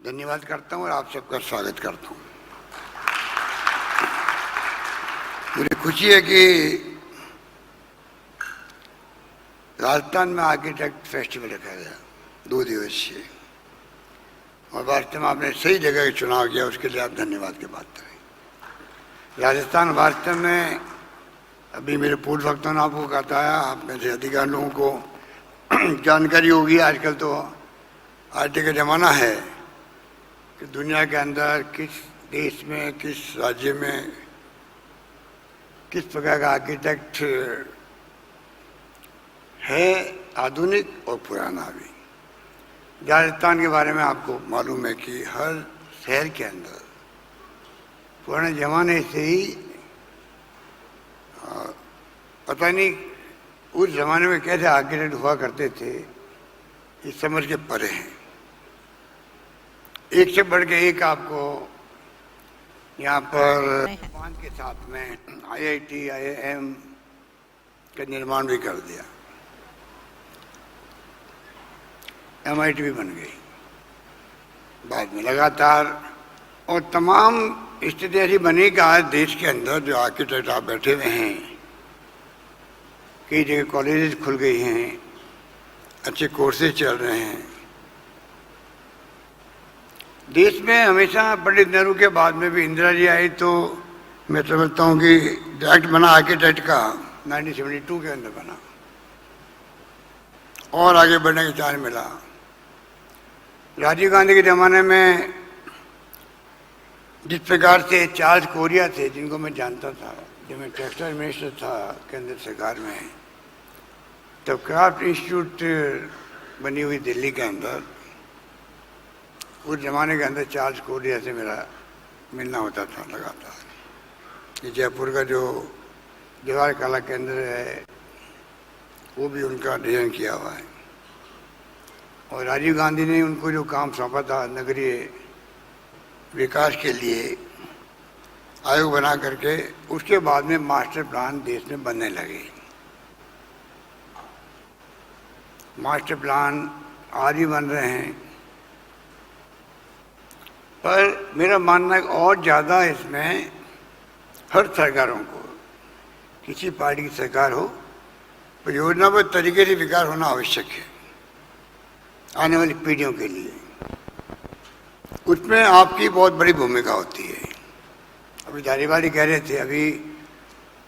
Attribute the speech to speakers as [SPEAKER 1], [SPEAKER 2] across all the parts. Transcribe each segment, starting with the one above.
[SPEAKER 1] धन्यवाद करता हूँ और आप सबका स्वागत करता हूँ। मुझे खुशी है कि राजस्थान में आर्किटेक्ट फेस्टिवल रखा गया 2 दिवसीय, और वास्तव में आपने सही जगह का चुनाव किया, उसके लिए आप धन्यवाद की बात करें। राजस्थान वास्तव में, अभी मेरे पूर्व वक्ताओं ने आपको बताया, आप में से अधिकार लोगों को जानकारी होगी, आजकल तो आईटी का ज़माना है कि दुनिया के अंदर किस देश में, किस राज्य में किस प्रकार का आर्किटेक्ट है, आधुनिक और पुराना भी। राजस्थान के बारे में आपको मालूम है कि हर शहर के अंदर पुराने ज़माने से ही पता नहीं उस ज़माने में कैसे आर्किटेक्ट हुआ करते थे, इस समझ के परे हैं। एक से बढ़ के एक आपको यहाँ पर के साथ में आईआईटी, आईआईएम का निर्माण भी कर दिया, एमआईटी भी बन गई बाद में लगातार, और तमाम स्थिति ऐसी बनी कि आज देश के अंदर जो आर्किटेक्ट आप बैठे हुए हैं, कई जगह कॉलेजेस खुल गई हैं, अच्छे कोर्सेज चल रहे हैं। देश में हमेशा पंडित नेहरू के बाद में भी इंदिरा जी आई तो मैं समझता हूँ कि डायरेक्ट बना आर्किटेक्ट का 1972 के अंदर बना, और आगे बढ़ने का चांस मिला। राजीव गांधी के ज़माने में जिस प्रकार से चार्ल्स कोरिया थे, जिनको मैं जानता था जब मैं टेक्सटाइल मिनिस्टर था केंद्र सरकार में, तब क्राफ्ट इंस्टीट्यूट बनी हुई दिल्ली के अंदर। उस ज़माने के अंदर चार्ल्स कोरिया से मेरा मिलना होता था लगातार। ये जयपुर का जो जवाहर कला केंद्र है वो भी उनका डिजाइन किया हुआ है, और राजीव गांधी ने उनको जो काम सौंपा था नगरीय विकास के लिए आयोग बना करके, उसके बाद में मास्टर प्लान देश में बनने लगे। मास्टर प्लान आज भी बन रहे हैं, पर मेरा मानना है और ज़्यादा इसमें हर सरकारों को, किसी पार्टी की सरकार हो, परियोजनाबद्ध तरीके से विकास होना आवश्यक है आने वाली पीढ़ियों के लिए। उसमें आपकी बहुत बड़ी भूमिका होती है। अभी धारीवाली कह रहे थे, अभी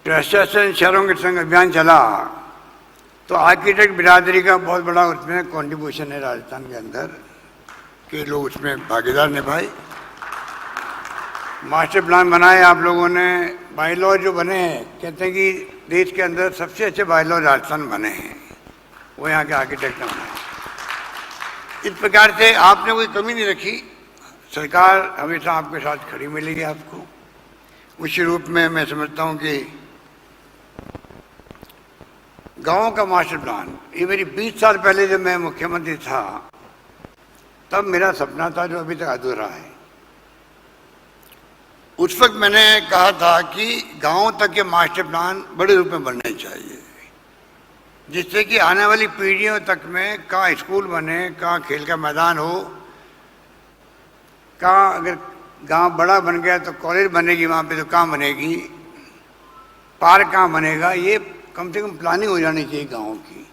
[SPEAKER 1] प्रशासन शहरों के संग अभियान चला तो आर्किटेक्ट बिरादरी का बहुत बड़ा उसमें कंट्रीब्यूशन है राजस्थान के अंदर, कि लोग उसमें भागीदार निभाए। मास्टर प्लान बनाए आप लोगों ने, बाईलॉ जो बने हैं, कहते हैं कि देश के अंदर सबसे अच्छे बाईलॉ राजस्थान बने हैं, वो यहाँ के आर्किटेक्ट ने बनाए। इस प्रकार से आपने कोई कमी नहीं रखी, सरकार हमेशा आपके साथ खड़ी मिलेगी आपको। उसी रूप में मैं समझता हूँ कि गाँव का मास्टर प्लान, ये मेरी 20 साल पहले जब मैं मुख्यमंत्री था तब मेरा सपना था, जो अभी तक अधूरा है। उस वक्त मैंने कहा था कि गांव तक के मास्टर प्लान बड़े रूप में बनने चाहिए, जिससे कि आने वाली पीढ़ियों तक में कहाँ स्कूल बने, कहाँ खेल का मैदान हो, कहाँ अगर गांव बड़ा बन गया तो कॉलेज बनेगी, वहाँ पे तो कहाँ बनेगी, पार्क कहाँ बनेगा, ये कम से कम प्लानिंग हो जानी चाहिए गाँव की।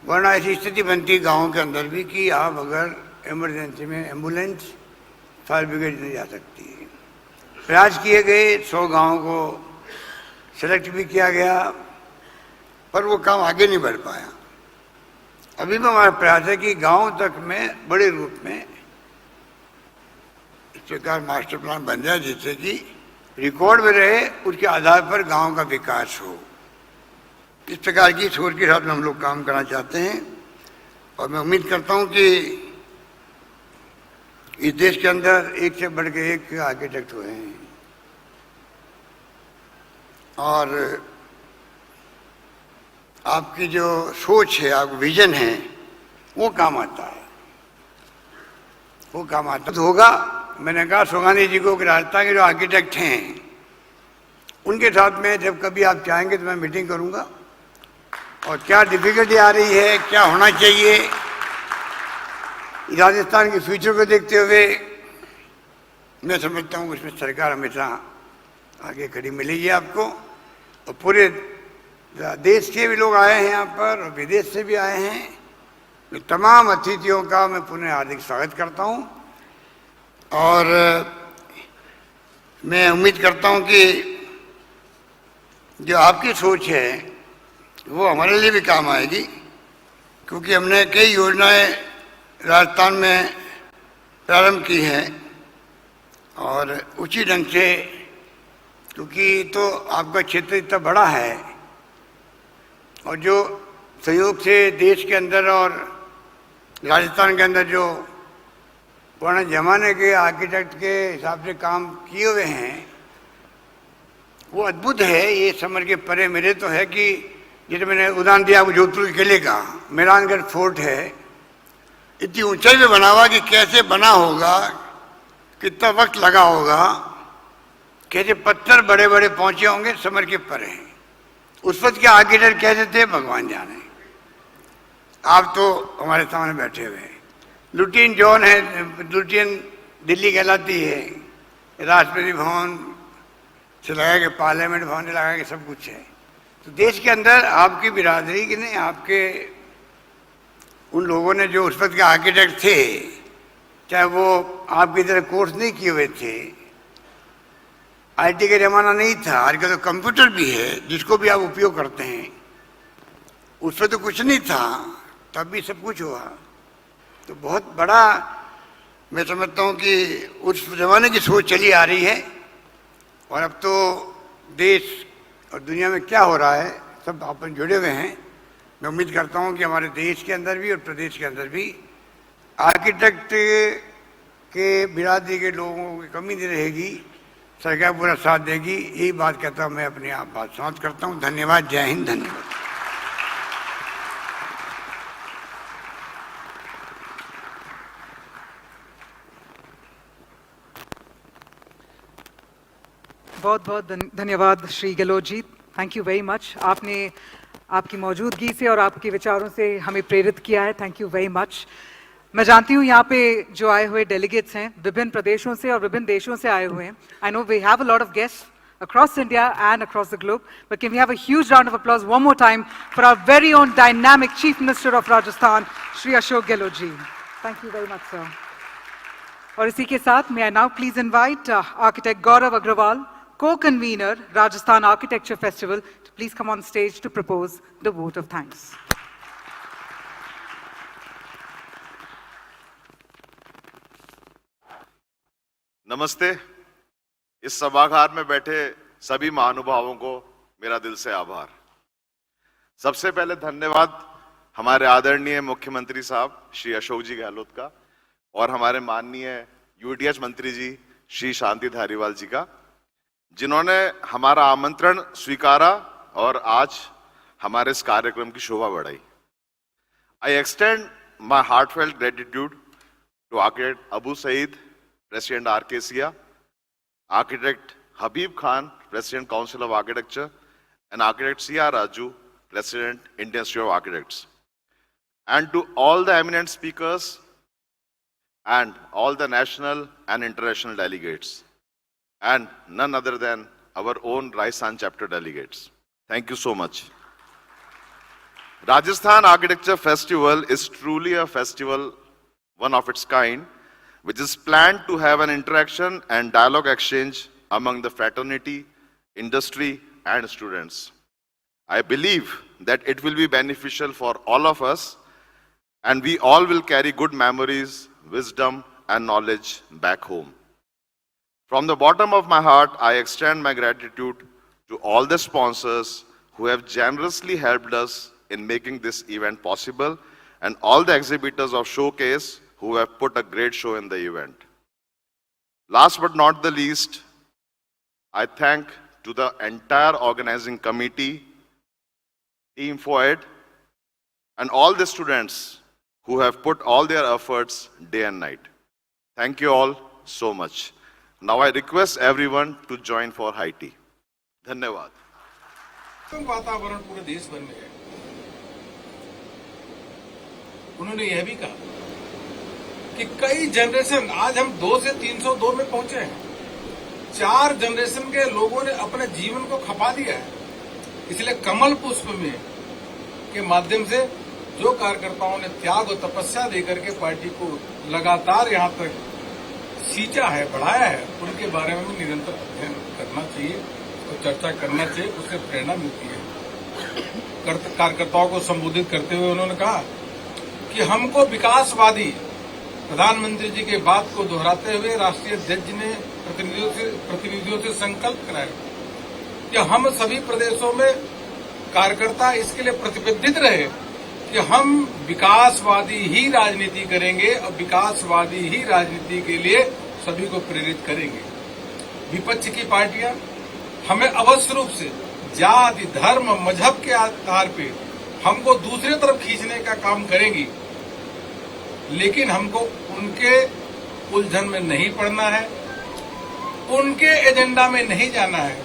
[SPEAKER 1] वरना ऐसी स्थिति बनती है गाँव के अंदर भी कि आप अगर इमरजेंसी में एम्बुलेंस, फायर ब्रिगेड नहीं जा सकती है। प्रयास किए गए, 100 गाँव को सेलेक्ट भी किया गया, पर वो काम आगे नहीं बढ़ पाया। अभी भी हमारा प्रयास है कि गांव तक में बड़े रूप में इस प्रकार मास्टर प्लान बन जाए, जिससे कि रिकॉर्ड में रहे, उसके आधार पर गांव का विकास हो। इस प्रकार की सोच के साथ में हम लोग काम करना चाहते हैं, और मैं उम्मीद करता हूं कि इस देश के अंदर एक से बढ़ के एक आर्किटेक्ट हुए हैं, और आपकी जो सोच है, आपका विजन है, वो काम आता है, वो काम आता तो होगा। मैंने कहा सोगानी जी को कि राजस्थान के जो आर्किटेक्ट हैं उनके साथ में जब कभी आप चाहेंगे तो मैं मीटिंग करूंगा, और क्या डिफिकल्टी आ रही है, क्या होना चाहिए, राजस्थान के फ्यूचर को देखते हुए मैं समझता हूँ उसमें सरकार हमेशा आगे खड़ी मिलेगी आपको। और पूरे देश के भी लोग आए हैं यहाँ पर और विदेश से भी आए हैं। मैं तमाम अतिथियों का मैं पुनः हार्दिक स्वागत करता हूँ और मैं उम्मीद करता हूँ कि जो आपकी सोच है वो हमारे लिए भी काम आएगी, क्योंकि हमने कई योजनाएं राजस्थान में प्रारंभ की हैं और उसी ढंग से, क्योंकि तो आपका क्षेत्र इतना बड़ा है और जो सहयोग से देश के अंदर और राजस्थान के अंदर जो पुराने जमाने के आर्किटेक्ट के हिसाब से काम किए हुए हैं वो अद्भुत है। ये समझ के परे मेरे तो है कि जैसे मैंने उदाहरण दिया आपको जोधपुर के किले का, मेहरानगढ़ फोर्ट है, इतनी ऊंचाई पे बना हुआ कि कैसे बना होगा, कितना वक्त लगा होगा, कैसे पत्थर बड़े बड़े पहुंचे होंगे, समझ के परे हैं। उस वक्त के आर्किटेक्ट कैसे थे भगवान जाने। आप तो हमारे सामने बैठे हुए हैं। लुटियन जॉन है, लुटियन दिल्ली कहलाती है, राष्ट्रपति भवन से लगा के पार्लियामेंट भवन से लगा के सब कुछ है। तो देश के अंदर आपकी बिरादरी की नहीं, आपके उन लोगों ने जो उस वक्त के आर्किटेक्ट थे, चाहे वो आपकी तरह कोर्स नहीं किए हुए थे, आईटी का जमाना नहीं था, आजकल तो कंप्यूटर भी है जिसको भी आप उपयोग करते हैं, उसमें तो कुछ नहीं था, तब भी सब कुछ हुआ। तो बहुत बड़ा मैं समझता हूँ कि उस जमाने की सोच चली आ रही है और अब तो देश और दुनिया में क्या हो रहा है सब अपन जुड़े हुए हैं। मैं उम्मीद करता हूँ कि हमारे देश के अंदर भी और प्रदेश के अंदर भी आर्किटेक्ट के बिरादरी के लोगों की कमी नहीं रहेगी, सरकार पूरा साथ देगी। यही बात कहता हूँ मैं अपनी आप बात समाप्त करता हूँ। धन्यवाद। जय हिंद। धन्यवाद।
[SPEAKER 2] बहुत बहुत धन्यवाद Shri Gehlot ji, thank you very much. आपने आपकी मौजूदगी से और आपके विचारों से हमें प्रेरित किया है, थैंक यू वेरी मच। मैं जानती हूँ यहाँ पे जो आए हुए डेलीगेट्स हैं विभिन्न प्रदेशों से और विभिन्न देशों से आए हुए हैं। I know we have a lot of guests across India and across the globe, but can we have a huge round of applause one more time for our very own dynamic Chief Minister of Rajasthan, Shri Ashok Gehlot ji. Thank you very much, sir. और इसी के साथ may I now please invite Architect Gaurav Agrawal, co-convener Rajasthan Architecture Festival, to please come on stage to propose the vote of thanks.
[SPEAKER 3] नमस्ते। इस सभागार में बैठे सभी महानुभावों को मेरा दिल से आभार। सबसे पहले धन्यवाद हमारे आदरणीय मुख्यमंत्री साहब श्री अशोक जी गहलोत का और हमारे माननीय यूडीएच मंत्री जी श्री शांति धारीवाल जी का, जिन्होंने हमारा आमंत्रण स्वीकारा और आज हमारे इस कार्यक्रम की शोभा बढ़ाई। I extend my heartfelt gratitude to architect Abu Saeed, president ARCASIA, Architect Habib Khan, President Council of Architecture, and Architect C.R. Raju, President Indian Institute of Architects. And to all the eminent speakers and all the national and international delegates, and none other than our own Rajasthan chapter delegates. Thank you so much. Rajasthan Architecture Festival is truly a festival, one of its kind, which is planned to have an interaction and dialogue exchange among the fraternity, industry, and students. I believe that it will be beneficial for all of us, and we all will carry good memories, wisdom, and knowledge back home. From the bottom of my heart, I extend my gratitude to all the sponsors who have generously helped us in making this event possible, and all the exhibitors of Showcase who have put a great show in the event. Last but not the least, I thank to the entire organizing committee, Team FOED, and all the students who have put all their efforts day and night. Thank you all so much. Now I request everyone to join for high tea. धन्यवाद।
[SPEAKER 4] वातावरण पूरे देश भर में है। उन्होंने यह भी कहा कि कई जनरेशन, आज हम 2 से 302 में पहुंचे हैं, 4 जनरेशन के लोगों ने अपने जीवन को खपा दिया है। इसलिए कमल पुष्प में के माध्यम से जो कार्यकर्ताओं ने त्याग और तपस्या देकर के पार्टी को लगातार यहाँ तक सींचा है, बढ़ाया है, उनके बारे में भी निरंतर अध्ययन करना चाहिए और चर्चा करना चाहिए, उससे प्रेरणा मिलती है। कार्यकर्ताओं को संबोधित करते हुए उन्होंने कहा कि हमको विकासवादी प्रधानमंत्री जी के बात को दोहराते हुए राष्ट्रीय अध्यक्ष जी ने प्रतिनिधियों से संकल्प कराया कि हम सभी प्रदेशों में कार्यकर्ता इसके लिए प्रतिबद्ध रहे कि हम विकासवादी ही राजनीति करेंगे और विकासवादी ही राजनीति के लिए सभी को प्रेरित करेंगे। विपक्ष की पार्टियां हमें अवश्य रूप से जाति, धर्म, मजहब के आधार पे हमको दूसरी तरफ खींचने का काम करेंगी, लेकिन हमको उनके उलझन में नहीं पड़ना है, उनके एजेंडा में नहीं जाना है,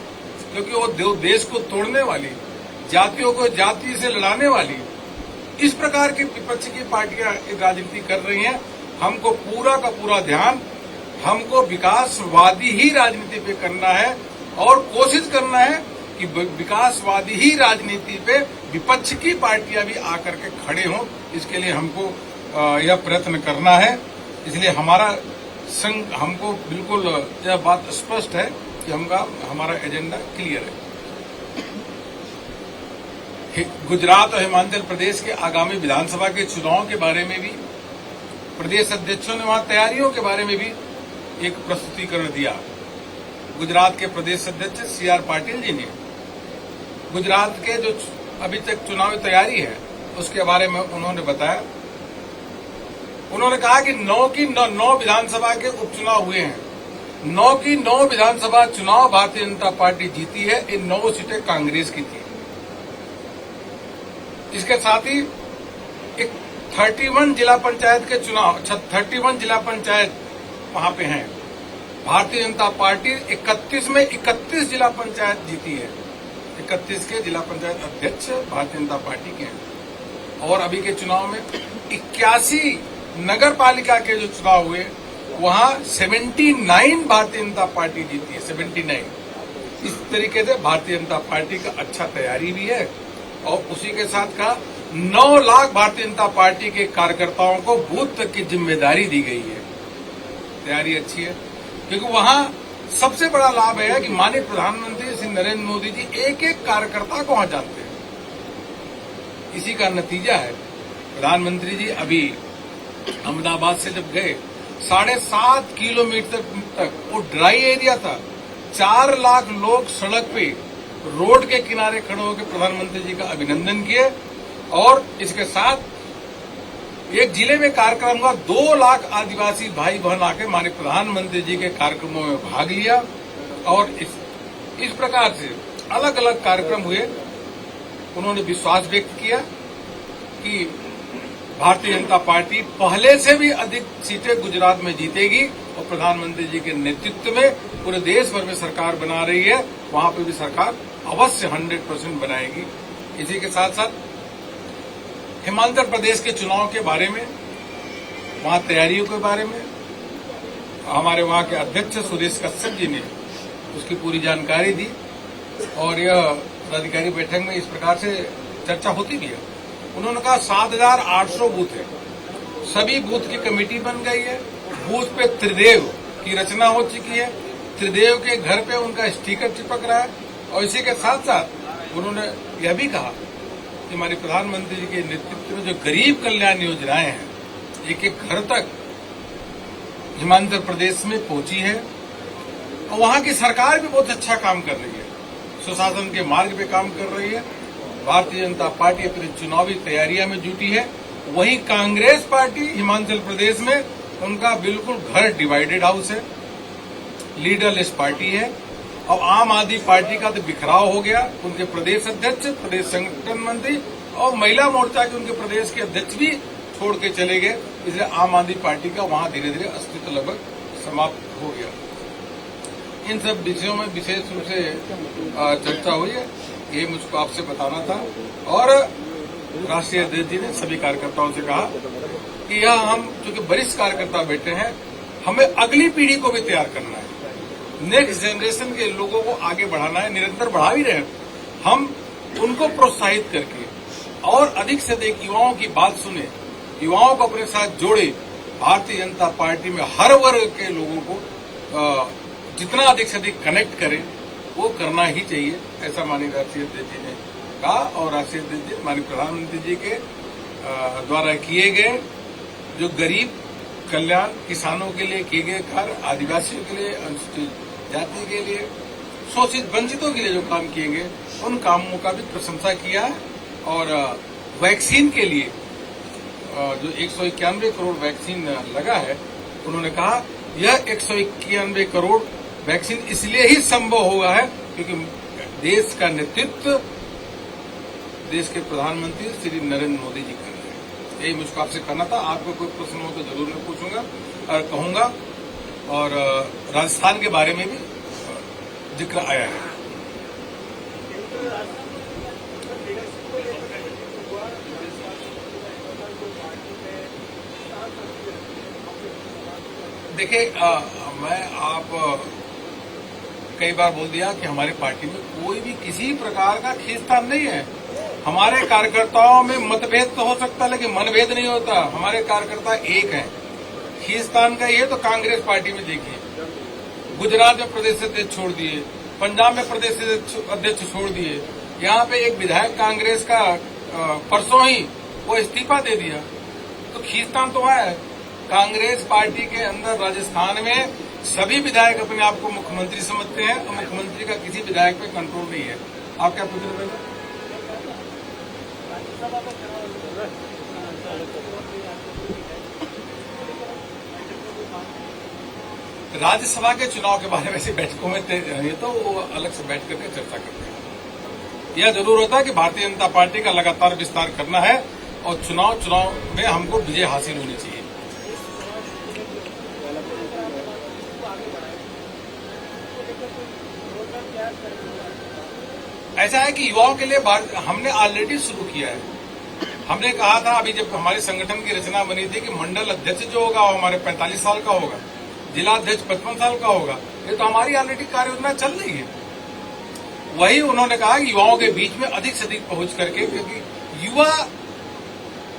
[SPEAKER 4] क्योंकि वो देश को तोड़ने वाली, जातियों को जाति से लड़ाने वाली इस प्रकार की विपक्ष की पार्टियां राजनीति कर रही हैं। हमको पूरा का पूरा ध्यान हमको विकासवादी ही राजनीति पे करना है और कोशिश करना है कि विकासवादी ही राजनीति पे विपक्ष की पार्टियां भी आकर के खड़े हों। इसके लिए हमको यह प्रयत्न करना है। इसलिए हमको बिल्कुल यह बात स्पष्ट है कि हमारा एजेंडा क्लियर है। गुजरात और हिमाचल प्रदेश के आगामी विधानसभा के चुनाव के बारे में भी प्रदेश अध्यक्षों ने वहां तैयारियों के बारे में भी एक प्रस्तुतिकरण दिया। गुजरात के प्रदेश अध्यक्ष CR पाटिल जी ने गुजरात के जो अभी तक चुनावी तैयारी है उसके बारे में उन्होंने बताया। उन्होंने कहा कि 9 विधानसभा के उपचुनाव हुए हैं, 9 की 9 विधानसभा चुनाव भारतीय जनता पार्टी जीती है। इन 9 सीटें कांग्रेस की थी। इसके साथ ही एक 31 जिला पंचायत के चुनाव, 31 जिला पंचायत वहां पे हैं। भारतीय जनता पार्टी 31 में 31 जिला पंचायत जीती है। 31 के जिला पंचायत अध्यक्ष भारतीय जनता पार्टी के हैं। और अभी के चुनाव में 81 नगर पालिका के जो चुनाव हुए वहां 79 भारतीय जनता पार्टी जीती है, 79। इस तरीके से भारतीय जनता पार्टी का अच्छा तैयारी भी है और उसी के साथ का 9 लाख भारतीय जनता पार्टी के कार्यकर्ताओं को बूथ तक की जिम्मेदारी दी गई है। तैयारी अच्छी है, क्योंकि वहां सबसे बड़ा लाभ है कि माननीय प्रधानमंत्री श्री नरेंद्र मोदी जी एक एक कार्यकर्ता को वहां जानते हैं। इसी का नतीजा है प्रधानमंत्री जी अभी अहमदाबाद से जब गए 7.5 किलोमीटर तक वो ड्राई एरिया था, 4 लाख लोग सड़क पे रोड के किनारे खड़े होकर प्रधानमंत्री जी का अभिनंदन किए। और इसके साथ एक जिले में कार्यक्रम हुआ, 2 लाख आदिवासी भाई बहन आके माननीय प्रधानमंत्री जी के कार्यक्रमों में भाग लिया। और इस प्रकार से अलग अलग कार्यक्रम हुए। उन्होंने विश्वास व्यक्त किया कि भारतीय जनता पार्टी पहले से भी अधिक सीटें गुजरात में जीतेगी और प्रधानमंत्री जी के नेतृत्व में पूरे देश भर में सरकार बना रही है, वहां पर भी सरकार अवश्य 100% बनाएगी। इसी के साथ साथ हिमाचल प्रदेश के चुनाव के बारे में, वहां तैयारियों के बारे में हमारे वहां के अध्यक्ष सुरेश कश्यप जी ने उसकी पूरी जानकारी दी। और यह पदाधिकारी बैठक में इस प्रकार से चर्चा होती भी है। उन्होंने कहा 7,800 बूथ है, सभी बूथ की कमेटी बन गई है, बूथ पे त्रिदेव की रचना हो चुकी है, त्रिदेव के घर पे उनका स्टिकर चिपक रहा है। और इसी के साथ साथ उन्होंने यह भी कहा कि हमारे प्रधानमंत्री जी के नेतृत्व में जो गरीब कल्याण योजनाएं हैं एक एक घर तक हिमाचल प्रदेश में पहुंची है। और वहां की सरकार भी बहुत अच्छा काम कर रही है, सुशासन के मार्ग पे काम कर रही है। भारतीय जनता पार्टी अपनी चुनावी तैयारियां में जुटी है। वहीं कांग्रेस पार्टी हिमाचल प्रदेश में उनका बिल्कुल घर डिवाइडेड हाउस है, लीडरलेस पार्टी है। अब आम आदमी पार्टी का तो बिखराव हो गया, उनके प्रदेश अध्यक्ष, प्रदेश संगठन मंत्री और महिला मोर्चा के उनके प्रदेश के अध्यक्ष भी छोड़ के चले गए। इसलिए आम आदमी पार्टी का वहां धीरे धीरे अस्तित्व लगभग समाप्त हो गया। इन सब विषयों में विशेष रूप से चर्चा हुई है, ये मुझको आपसे बताना था। और राष्ट्रीय अध्यक्ष जी ने सभी कार्यकर्ताओं से कहा कि यह हम चूंकि वरिष्ठ कार्यकर्ता बैठे हैं, हमें अगली पीढ़ी को भी तैयार करना है, नेक्स्ट जनरेशन के लोगों को आगे बढ़ाना है, निरंतर बढ़ा भी रहे हैं। हम उनको प्रोत्साहित करके और अधिक से अधिक युवाओं की बात सुने, युवाओं को अपने साथ जोड़े, भारतीय जनता पार्टी में हर वर्ग के लोगों को जितना अधिक से अधिक कनेक्ट करें, वो करना ही चाहिए, ऐसा माननीय राष्ट्रीय अध्यक्ष जी ने कहा। और राष्ट्रीय अध्यक्ष जी माननीय प्रधानमंत्री जी के द्वारा किए गए जो गरीब कल्याण, किसानों के लिए किए गए कार्य, आदिवासियों के लिए, अनुसूचित जाति के लिए, शोषित वंचितों के लिए जो काम किए गए, उन कामों का भी प्रशंसा किया है। और वैक्सीन के लिए जो 191 करोड़ वैक्सीन लगा है, उन्होंने कहा यह 191 करोड़ वैक्सीन इसलिए ही संभव हुआ है क्योंकि देश का नेतृत्व देश के प्रधानमंत्री श्री नरेंद्र मोदी जी कर रहे हैं। यही मुझको आपसे करना था। आपको कोई प्रश्न हो तो जरूर मैं पूछूंगा और कहूंगा। और राजस्थान के बारे में भी जिक्र आया है। देखिए, मैं आप कई बार बोल दिया कि हमारे पार्टी में कोई भी किसी प्रकार का खींचतान नहीं है। हमारे कार्यकर्ताओं में मतभेद तो हो सकता है, लेकिन मनभेद नहीं होता। हमारे कार्यकर्ता एक हैं। खींचतान का ये तो कांग्रेस पार्टी में देखिए, गुजरात में प्रदेश अध्यक्ष छोड़ दिए, पंजाब में प्रदेश अध्यक्ष छोड़ दिए, यहाँ पे एक विधायक कांग्रेस का परसों ही वो इस्तीफा दे दिया। तो खींचतान तो है। कांग्रेस पार्टी के अंदर राजस्थान में सभी विधायक अपने आप को मुख्यमंत्री समझते हैं और मुख्यमंत्री का किसी विधायक पे कंट्रोल नहीं है। आप क्या पूछ रहे हैं? राज्यसभा के चुनाव के बारे में ऐसी बैठकों में तो वो अलग से बैठ करके चर्चा करते हैं। यह जरूर होता है कि भारतीय जनता पार्टी का लगातार विस्तार करना है और चुनाव में हमको विजय हासिल होनी चाहिए। ऐसा है कि युवाओं के लिए हमने ऑलरेडी शुरू किया है। हमने कहा था अभी जब हमारे संगठन की रचना बनी थी कि मंडल अध्यक्ष जो होगा वो हमारे 45 साल का होगा, जिला अध्यक्ष 55 साल का होगा। ये तो हमारी ऑलरेडी कार्य योजना चल रही है। वही उन्होंने कहा कि युवाओं के बीच में अधिक से अधिक पहुंच करके, क्योंकि युवा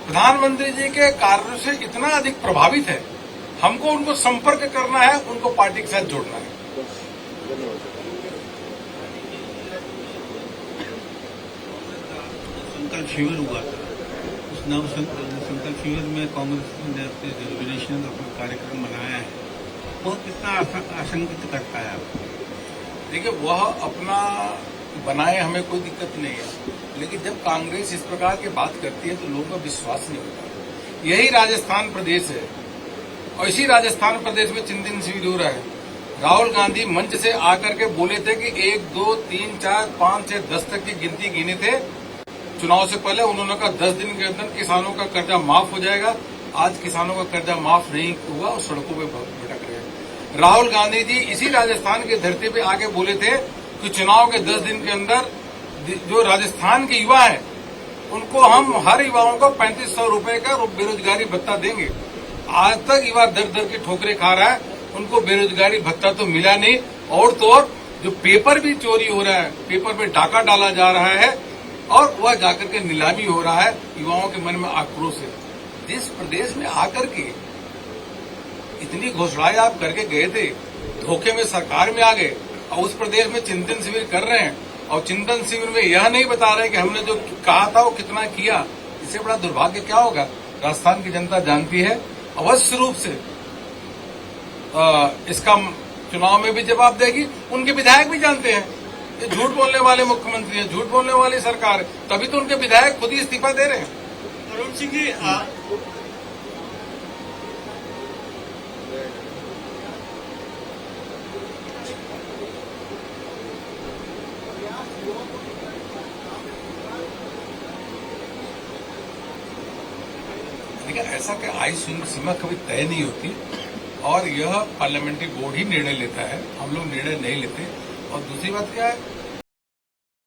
[SPEAKER 4] प्रधानमंत्री जी के कार्यों से इतना अधिक प्रभावित है, हमको उनको संपर्क करना है, उनको पार्टी के साथ जोड़ना है।
[SPEAKER 5] संकल्प शिविर हुआ था, उस संकल्प शिविर में कांग्रेस ने अपने डेलिब्रेशन अपना कार्यक्रम बनाया है, वो कितना आशंकित करता है आपको?
[SPEAKER 4] देखिए, वह अपना बनाए, हमें कोई दिक्कत नहीं है, लेकिन जब कांग्रेस इस प्रकार की बात करती है तो लोगों का विश्वास नहीं होता। यही राजस्थान प्रदेश है और इसी राजस्थान प्रदेश में चिंतन शिविर हो रहा है। राहुल गांधी मंच से आकर के बोले थे कि 1, 2, 3, 4, 5, 6, 10 तक की गिनती गिने थे चुनाव से पहले। उन्होंने कहा 10 दिन के अंदर किसानों का कर्जा माफ हो जाएगा। आज किसानों का कर्जा माफ नहीं हुआ और सड़कों पे भटक रहे हैं। राहुल गांधी जी इसी राजस्थान की धरती पे आके बोले थे कि चुनाव के 10 दिन के अंदर जो राजस्थान के युवा हैं उनको हम हर युवाओं को 3500 रुपए का बेरोजगारी भत्ता देंगे। आज तक युवा दर दर की ठोकरें खा रहा है, उनको बेरोजगारी भत्ता तो मिला नहीं। और तो और जो पेपर भी चोरी हो रहा है, पेपर में डाका डाला जा रहा है और वह जाकर के नीलामी हो रहा है। युवाओं के मन में आक्रोश है। जिस प्रदेश में आकर के इतनी घोषणाएं आप करके गए थे, धोखे में सरकार में आ गए और उस प्रदेश में चिंतन शिविर कर रहे हैं और चिंतन शिविर में यह नहीं बता रहे कि हमने जो कहा था वो कितना किया। इससे बड़ा दुर्भाग्य क्या होगा? राजस्थान की जनता जानती है। अवश्य रूप से इसका चुनाव में भी जवाब देगी। उनके विधायक भी जानते हैं ये झूठ बोलने वाले मुख्यमंत्री हैं, झूठ बोलने वाली सरकार, तभी तो उनके विधायक खुद ही इस्तीफा दे रहे हैं।
[SPEAKER 5] अरुण सिंह जी,
[SPEAKER 4] देखिए, ऐसा कि आयु सीमा कभी तय नहीं होती और यह पार्लियामेंट्री बोर्ड ही निर्णय लेता है, हम लोग निर्णय नहीं लेते। और दूसरी बात क्या है